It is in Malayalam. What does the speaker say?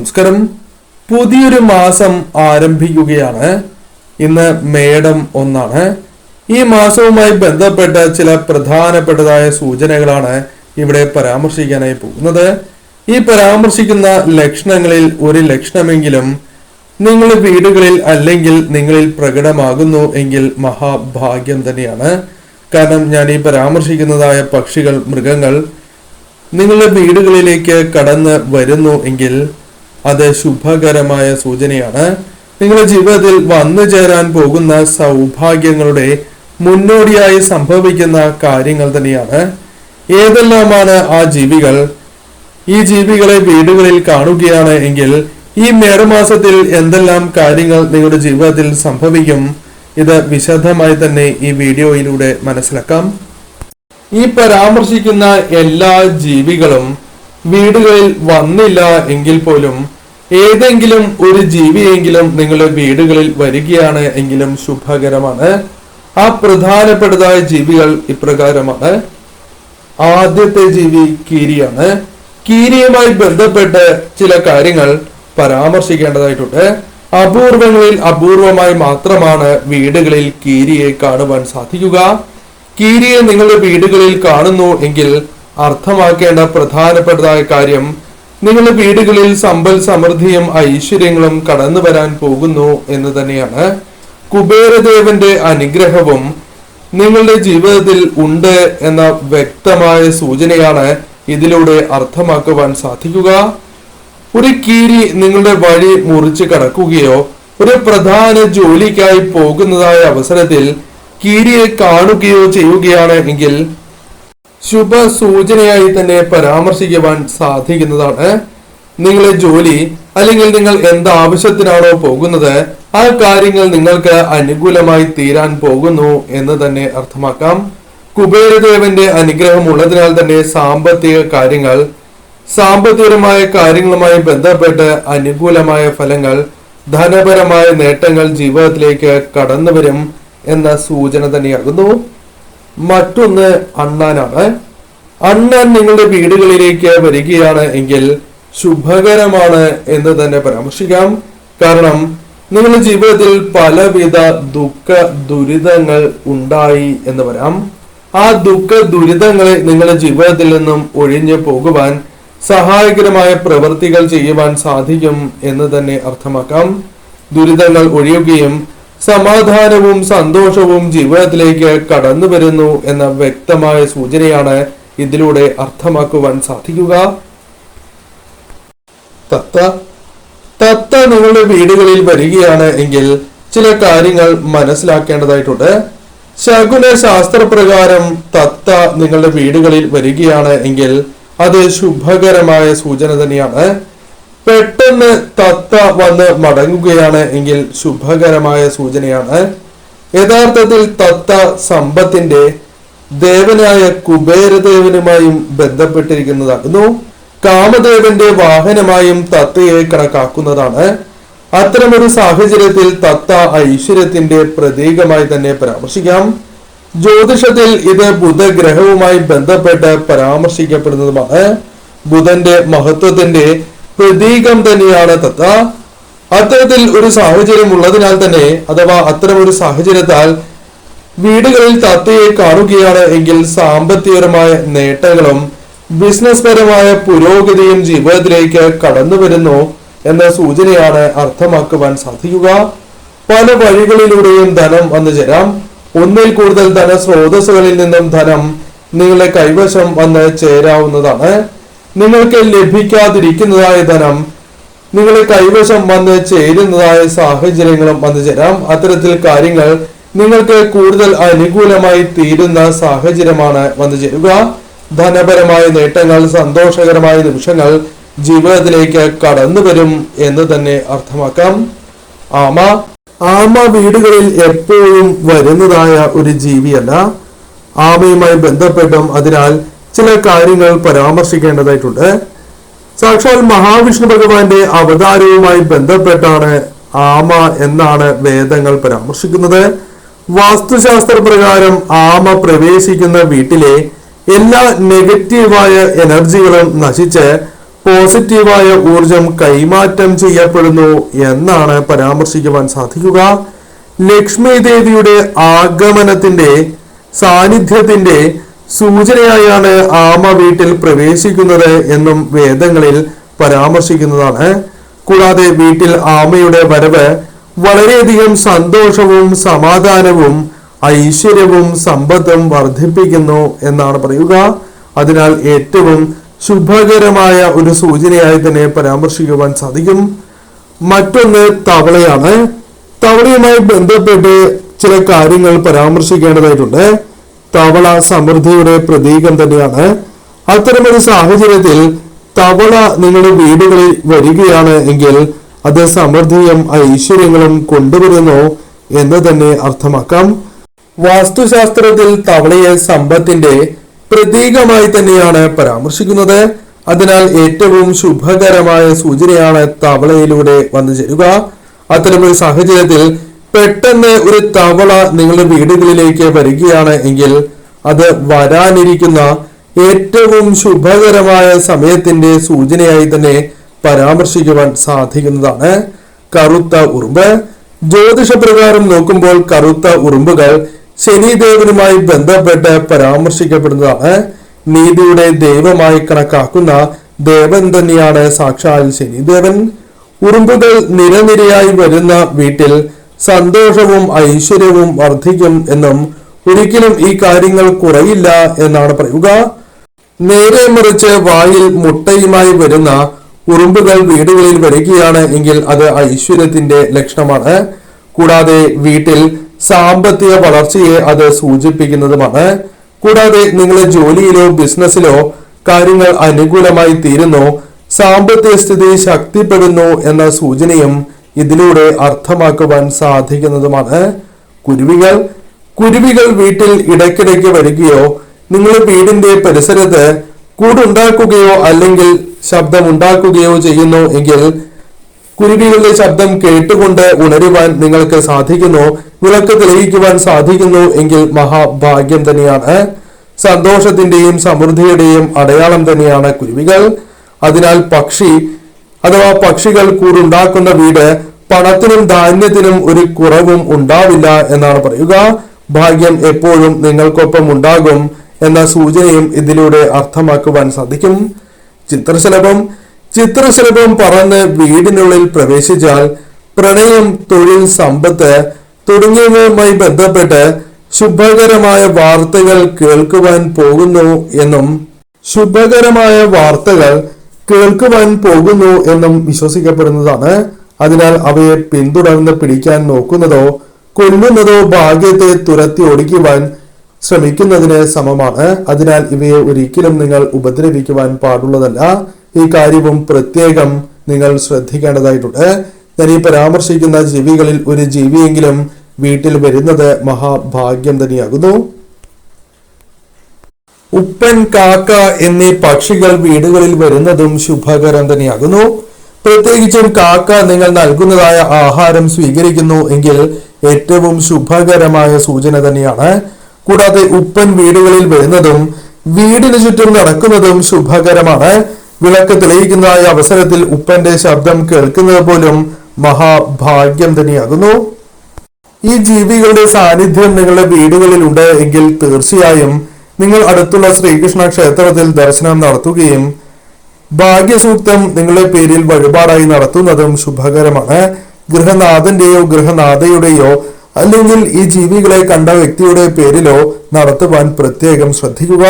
നമസ്കാരം. പുതിയൊരു മാസം ആരംഭിക്കുകയാണ്. ഇന്ന് മേടം 1. ഈ മാസവുമായി ബന്ധപ്പെട്ട ചില പ്രധാനപ്പെട്ടതായ സൂചനകളാണ് ഇവിടെ പരാമർശിക്കാനായി പോകുന്നത്. ഈ പരാമർശിക്കുന്ന ലക്ഷണങ്ങളിൽ ഒരു ലക്ഷണമെങ്കിലും നിങ്ങളുടെ വീടുകളിൽ അല്ലെങ്കിൽ നിങ്ങളിൽ പ്രകടമാകുന്നു എങ്കിൽ മഹാഭാഗ്യം തന്നെയാണ്. കാരണം ഞാൻ ഈ പരാമർശിക്കുന്നതായ പക്ഷികൾ, മൃഗങ്ങൾ നിങ്ങളുടെ വീടുകളിലേക്ക് കടന്ന് വരുന്നു എങ്കിൽ അത് ശുഭകരമായ സൂചനയാണ്. നിങ്ങളുടെ ജീവിതത്തിൽ വന്നു ചേരാൻ പോകുന്ന സൗഭാഗ്യങ്ങളുടെ മുന്നോടിയായി സംഭവിക്കുന്ന കാര്യങ്ങൾ തന്നെയാണ്. ഏതെല്ലാമാണ് ആ ജീവികൾ? ഈ ജീവികളെ വീടുകളിൽ കാണുകയാണ് എങ്കിൽ ഈ മേടമാസത്തിൽ എന്തെല്ലാം കാര്യങ്ങൾ നിങ്ങളുടെ ജീവിതത്തിൽ സംഭവിക്കും? ഇത് വിശദമായി തന്നെ ഈ വീഡിയോയിലൂടെ മനസ്സിലാക്കാം. ഈ പരാമർശിക്കുന്ന എല്ലാ ജീവികളും വീടുകളിൽ വന്നില്ല എങ്കിൽ പോലും ഏതെങ്കിലും ഒരു ജീവിയെങ്കിലും നിങ്ങളുടെ വീടുകളിൽ വരികയാണ് എങ്കിലും ശുഭകരമാണ്. ആ പ്രധാനപ്പെട്ടതായ ജീവികൾ ഇപ്രകാരമാണ്. ആദ്യത്തെ ജീവി കീരിയാണ്. കീരിയുമായി ബന്ധപ്പെട്ട് ചില കാര്യങ്ങൾ പരാമർശിക്കേണ്ടതായിട്ടുണ്ട്. അപൂർവങ്ങളിൽ അപൂർവമായി മാത്രമാണ് വീടുകളിൽ കീരിയെ കാണുവാൻ സാധിക്കുക. കീരിയെ നിങ്ങളുടെ വീടുകളിൽ കാണുന്നു എങ്കിൽ അർത്ഥമാക്കേണ്ട പ്രധാനപ്പെട്ടതായ കാര്യം നിങ്ങളുടെ വീടുകളിൽ സമ്പൽ സമൃദ്ധിയും ഐശ്വര്യങ്ങളും കടന്നു വരാൻ പോകുന്നു എന്ന് തന്നെയാണ്. കുബേരദേവന്റെ അനുഗ്രഹവും നിങ്ങളുടെ ജീവിതത്തിൽ ഉണ്ട് എന്ന വ്യക്തമായ സൂചനയാണ് ഇതിലൂടെ അർത്ഥമാക്കുവാൻ സാധിക്കുക. ഒരു കീരി നിങ്ങളുടെ വഴി മുറിച്ച് കടക്കുകയോ ഒരു പ്രധാന ജോലിക്കായി പോകുന്നതായ അവസരത്തിൽ കീരിയെ കാണുകയോ ചെയ്യുകയാണ് എങ്കിൽ ശുഭ സൂചനയായി തന്നെ പരാമർശിക്കുവാൻ സാധിക്കുന്നതാണ്. നിങ്ങളെ ജോലി അല്ലെങ്കിൽ നിങ്ങൾ എന്താവശ്യത്തിനാണോ പോകുന്നത് ആ കാര്യങ്ങൾ നിങ്ങൾക്ക് അനുകൂലമായി തീരാൻ പോകുന്നു എന്ന് തന്നെ അർത്ഥമാക്കാം. കുബേരദേവന്റെ അനുഗ്രഹം ഉള്ളതിനാൽ തന്നെ സാമ്പത്തിക കാര്യങ്ങൾ, സാമ്പത്തികപരമായ കാര്യങ്ങളുമായി ബന്ധപ്പെട്ട് അനുകൂലമായ ഫലങ്ങൾ, ധനപരമായ നേട്ടങ്ങൾ ജീവിതത്തിലേക്ക് കടന്നു വരും എന്ന സൂചന തന്നെയാകുന്നു. മറ്റൊന്ന് അണ്ണാനാണ്. അണ്ണാൻ നിങ്ങളുടെ വീടുകളിലേക്ക് വരികയാണ് എങ്കിൽ ശുഭകരമാണ് എന്ന് തന്നെ പരാമർശിക്കാം. കാരണം നിങ്ങളുടെ ജീവിതത്തിൽ പലവിധ ദുഃഖ ദുരിതങ്ങൾ ഉണ്ടായി എന്ന് വരാം. ആ ദുഃഖ ദുരിതങ്ങളെ നിങ്ങളുടെ ജീവിതത്തിൽ നിന്നും ഒഴിഞ്ഞു പോകുവാൻ സഹായകരമായ പ്രവൃത്തികൾ ചെയ്യുവാൻ സാധിക്കും എന്ന് തന്നെ അർത്ഥമാക്കാം. ദുരിതങ്ങൾ ഒഴിയുകയും സമാധാനവും സന്തോഷവും ജീവിതത്തിലേക്ക് കടന്നു വരുന്നു എന്ന വ്യക്തമായ സൂചനയാണ് ഇതിലൂടെ അർത്ഥമാക്കുവാൻ സാധിക്കുക. തത്ത നിങ്ങളുടെ വീടുകളിൽ വരികയാണ് എങ്കിൽ ചില കാര്യങ്ങൾ മനസ്സിലാക്കേണ്ടതായിട്ടുണ്ട്. ശകുന ശാസ്ത്രപ്രകാരം തത്ത നിങ്ങളുടെ വീടുകളിൽ വരികയാണ് എങ്കിൽ അത് ശുഭകരമായ സൂചന തന്നെയാണ്. പെട്ടെന്ന് തത്ത വന്ന് മടങ്ങുകയാണ് എങ്കിൽ ശുഭകരമായ സൂചനയാണ്. യഥാർത്ഥത്തിൽ തത്ത സമ്പത്തിന്റെ ദേവനായ കുബേരദേവനുമായും ബന്ധപ്പെട്ടിരിക്കുന്നതാകുന്നു. കാമദേവന്റെ വാഹനമായും തത്തയെ കണക്കാക്കുന്നതാണ്. അത്തരമൊരു സാഹചര്യത്തിൽ തത്ത ഐശ്വര്യത്തിന്റെ പ്രതീകമായി തന്നെ പരാമർശിക്കാം. ജ്യോതിഷത്തിൽ ഇത് ബുധഗ്രഹവുമായി ബന്ധപ്പെട്ട് പരാമർശിക്കപ്പെടുന്നതുമാണ്. ബുധന്റെ മഹത്വത്തിന്റെ പ്രതീകം തന്നെയാണ് തത്ത. അത്തരത്തിൽ ഒരു സാഹചര്യം ഉള്ളതിനാൽ തന്നെ അഥവാ അത്തരം ഒരു സാഹചര്യത്താൽ വീടുകളിൽ തത്തയെ കാണുകയാണ് എങ്കിൽ സാമ്പത്തികപരമായ നേട്ടങ്ങളും ബിസിനസ് പരമായ പുരോഗതിയും ജീവിതത്തിലേക്ക് കടന്നു വരുന്നു എന്ന സൂചനയാണ് അർത്ഥമാക്കുവാൻ സാധിക്കുക. പല വഴികളിലൂടെയും ധനം വന്നു ചേരാം. ഒന്നിൽ കൂടുതൽ ധനസ്രോതസ്സുകളിൽ നിന്നും ധനം നിങ്ങളുടെ കൈവശം വന്ന് ചേരാവുന്നതാണ്. നിങ്ങൾക്ക് ലഭിക്കാതിരിക്കുന്നതായ ധനം നിങ്ങളുടെ കൈവശം വന്ന് ചേരുന്നതായ സാഹചര്യങ്ങളും വന്നു ചേരാം. അത്തരത്തിൽ കാര്യങ്ങൾ നിങ്ങൾക്ക് കൂടുതൽ അനുകൂലമായി തീരുന്ന സാഹചര്യമാണ് വന്നു ചേരുക. ധനപരമായ നേട്ടങ്ങൾ, സന്തോഷകരമായ നിമിഷങ്ങൾ ജീവിതത്തിലേക്ക് കടന്നു വരും എന്ന് തന്നെ അർത്ഥമാക്കാം. ആമ വീടുകളിൽ എപ്പോഴും വരുന്നതായ ഒരു ജീവിയല്ല. ആമയുമായി ബന്ധപ്പെട്ടും അതിനാൽ ചില കാര്യങ്ങൾ പരാമർശിക്കേണ്ടതായിട്ടുണ്ട്. സാക്ഷാൽ മഹാവിഷ്ണു ഭഗവാന്റെ അവതാരവുമായി ബന്ധപ്പെട്ടാണ് ആമ എന്നാണ് വേദങ്ങൾ പരാമർശിക്കുന്നത്. വാസ്തുശാസ്ത്ര പ്രകാരം ആമ പ്രവേശിക്കുന്ന വീട്ടിലെ എല്ലാ നെഗറ്റീവായ എനർജികളും നശിച്ച് പോസിറ്റീവായ ഊർജം കൈമാറ്റം ചെയ്യപ്പെടുന്നു എന്നാണ് പരാമർശിക്കുവാൻ സാധിക്കുക. ലക്ഷ്മി ദേവിയുടെ ആഗമനത്തിന്റെ സാന്നിധ്യത്തിന്റെ സൂചനയായാണ് ആമ വീട്ടിൽ പ്രവേശിക്കുന്നത് എന്നും വേദങ്ങളിൽ പരാമർശിക്കുന്നതാണ്. കൂടാതെ വീട്ടിൽ ആമയുടെ വരവ് വളരെയധികം സന്തോഷവും സമാധാനവും ഐശ്വര്യവും സമ്പത്തും വർദ്ധിപ്പിക്കുന്നു എന്നാണ് പറയുക. അതിനാൽ ഏറ്റവും ശുഭകരമായ ഒരു സൂചനയായി തന്നെ പരാമർശിക്കുവാൻ സാധിക്കും. മറ്റൊന്ന് തവളയാണ്. തവളയുമായി ബന്ധപ്പെട്ട് ചില കാര്യങ്ങൾ പരാമർശിക്കേണ്ടതായിട്ടുണ്ട്. തവള സമൃദ്ധിയുടെ പ്രതീകം തന്നെയാണ്. അത്തരമൊരു സാഹചര്യത്തിൽ തവള നിങ്ങളുടെ വീടുകളിൽ വരികയാണ് എങ്കിൽ അത് സമൃദ്ധിയും ഐശ്വര്യങ്ങളും കൊണ്ടുവരുന്നു എന്ന് തന്നെ അർത്ഥമാക്കാം. വാസ്തുശാസ്ത്രത്തിൽ തവളയെ സമ്പത്തിന്റെ പ്രതീകമായി തന്നെയാണ് പരാമർശിക്കുന്നത്. അതിനാൽ ഏറ്റവും ശുഭകരമായ സൂചനയാണ് തവളയിലൂടെ വന്നു ചേരുക. അത്തരമൊരു സാഹചര്യത്തിൽ പെട്ടെന്ന് ഒരു തവള നിങ്ങളുടെ വീടുകളിലേക്ക് വരികയാണ് എങ്കിൽ അത് വരാനിരിക്കുന്ന ഏറ്റവും ശുഭകരമായ സമയത്തിന്റെ സൂചനയായി തന്നെ പരാമർശിക്കുവാൻ സാധിക്കുന്നതാണ്. കറുത്ത ഉറുമ്പ്. ജ്യോതിഷപ്രകാരം നോക്കുമ്പോൾ കറുത്ത ഉറുമ്പുകൾ ശനിദേവനുമായി ബന്ധപ്പെട്ട് പരാമർശിക്കപ്പെടുന്നതാണ്. നീതിയുടെ ദൈവമായി കണക്കാക്കുന്ന ദേവൻ തന്നെയാണ് സാക്ഷാൽ ശനിദേവൻ. ഉറുമ്പുകൾ നിരനിരയായി വരുന്ന വീട്ടിൽ സന്തോഷവും ഐശ്വര്യവും വർദ്ധിക്കും എന്നും ഒരിക്കലും ഈ കാര്യങ്ങൾ കുറയില്ല എന്നാണ് പറയുക. നേരെ മറിച്ച് വായിൽ മുട്ടയുമായി വരുന്ന ഉറുമ്പുകൾ വീടുകളിൽ വരികയാണ് എങ്കിൽ അത് ഐശ്വര്യത്തിന്റെ ലക്ഷണമാണ്. കൂടാതെ വീട്ടിൽ സാമ്പത്തിക വളർച്ചയെ അത് സൂചിപ്പിക്കുന്നതുമാണ്. കൂടാതെ നിങ്ങളുടെ ജോലിയിലോ ബിസിനസ്സിലോ കാര്യങ്ങൾ അനുകൂലമായി തീരുന്നു, സാമ്പത്തിക സ്ഥിതി ശക്തിപ്പെടുന്നു എന്ന സൂചനയും ഇതിലൂടെ അർത്ഥമാക്കുവാൻ സാധിക്കുന്നതുമാണ്. കുരുവികൾ വീട്ടിൽ ഇടയ്ക്കിടയ്ക്ക് വരികയോ നിങ്ങളുടെ വീടിന്റെ പരിസരത്ത് കൂടുണ്ടാക്കുകയോ അല്ലെങ്കിൽ ശബ്ദമുണ്ടാക്കുകയോ ചെയ്യുന്നു എങ്കിൽ കുരുവികളുടെ ശബ്ദം കേട്ടുകൊണ്ട് ഉണരുവാൻ നിങ്ങൾക്ക് സാധിക്കുന്നു, വിളക്ക് തെളിയിക്കുവാൻ സാധിക്കുന്നു എങ്കിൽ മഹാഭാഗ്യം തന്നെയാണ്. സന്തോഷത്തിന്റെയും സമൃദ്ധിയുടെയും അടയാളം തന്നെയാണ് കുരുവികൾ. അതിനാൽ പക്ഷികൾ കൂടുണ്ടാക്കുന്ന വീട് പണത്തിനും ധാന്യത്തിനും ഒരു കുറവും ഉണ്ടാവില്ല എന്നാണ് പറയുക. ഭാഗ്യം എപ്പോഴും നിങ്ങൾക്കൊപ്പം ഉണ്ടാകും എന്ന സൂചനയും ഇതിലൂടെ അർത്ഥമാക്കുവാൻ സാധിക്കും. ചിത്രശലഭം പറന്ന് വീടിനുള്ളിൽ പ്രവേശിച്ചാൽ പ്രണയം, തൊഴിൽ, സമ്പത്ത് തുടങ്ങിയവയുമായി ബന്ധപ്പെട്ട് ശുഭകരമായ വാർത്തകൾ കേൾക്കുവാൻ പോകുന്നു എന്നും വിശ്വസിക്കപ്പെടുന്നതാണ്. അതിനാൽ അവയെ പിന്തുടർന്ന് പിടിക്കാൻ നോക്കുന്നതോ കൊല്ലുന്നതോ ഭാഗ്യത്തെ തുരത്തി ഓടിക്കുവാൻ ശ്രമിക്കുന്നതിന് സമമാണ്. അതിനാൽ ഇവയെ ഒരിക്കലും നിങ്ങൾ ഉപദ്രവിക്കുവാൻ പാടുള്ളതല്ല. ഈ കാര്യവും പ്രത്യേകം നിങ്ങൾ ശ്രദ്ധിക്കേണ്ടതായിട്ടുണ്ട്. ഞാൻ ഈ പരാമർശിക്കുന്ന ജീവികളിൽ ഒരു ജീവിയെങ്കിലും വീട്ടിൽ വരുന്നത് മഹാഭാഗ്യം തന്നെയാകുന്നു. ഉപ്പൻ, കാക്ക എന്നീ പക്ഷികൾ വീടുകളിൽ വരുന്നതും ശുഭകരം തന്നെയാകുന്നു. പ്രത്യേകിച്ചും കാക്ക നിങ്ങൾ നൽകുന്നതായ ആഹാരം സ്വീകരിക്കുന്നു എങ്കിൽ ഏറ്റവും ശുഭകരമായ സൂചന തന്നെയാണ്. കൂടാതെ ഉപ്പൻ വീടുകളിൽ വരുന്നതും വീടിന് ചുറ്റും നടക്കുന്നതും ശുഭകരമാണ്. വിളക്ക് തെളിയിക്കുന്നതായ അവസരത്തിൽ ഉപ്പന്റെ ശബ്ദം കേൾക്കുന്നത് പോലും മഹാഭാഗ്യം തന്നെയാകുന്നു. ഈ ജീവികളുടെ സാന്നിധ്യം നിങ്ങളുടെ വീടുകളിൽ ഉണ്ട് എങ്കിൽ തീർച്ചയായും നിങ്ങൾ അടുത്തുള്ള ശ്രീകൃഷ്ണ ക്ഷേത്രത്തിൽ ദർശനം നടത്തുകയും ഭാഗ്യസൂക്തം നിങ്ങളുടെ പേരിൽ വഴിപാടായി നടത്തുന്നതും ശുഭകരമാണ്. ഗൃഹനാഥന്റെയോ ഗൃഹനാഥയുടെയോ അല്ലെങ്കിൽ ഈ ജീവികളെ കണ്ട വ്യക്തിയുടെ പേരിലോ നടത്തുവാൻ പ്രത്യേകം ശ്രദ്ധിക്കുക.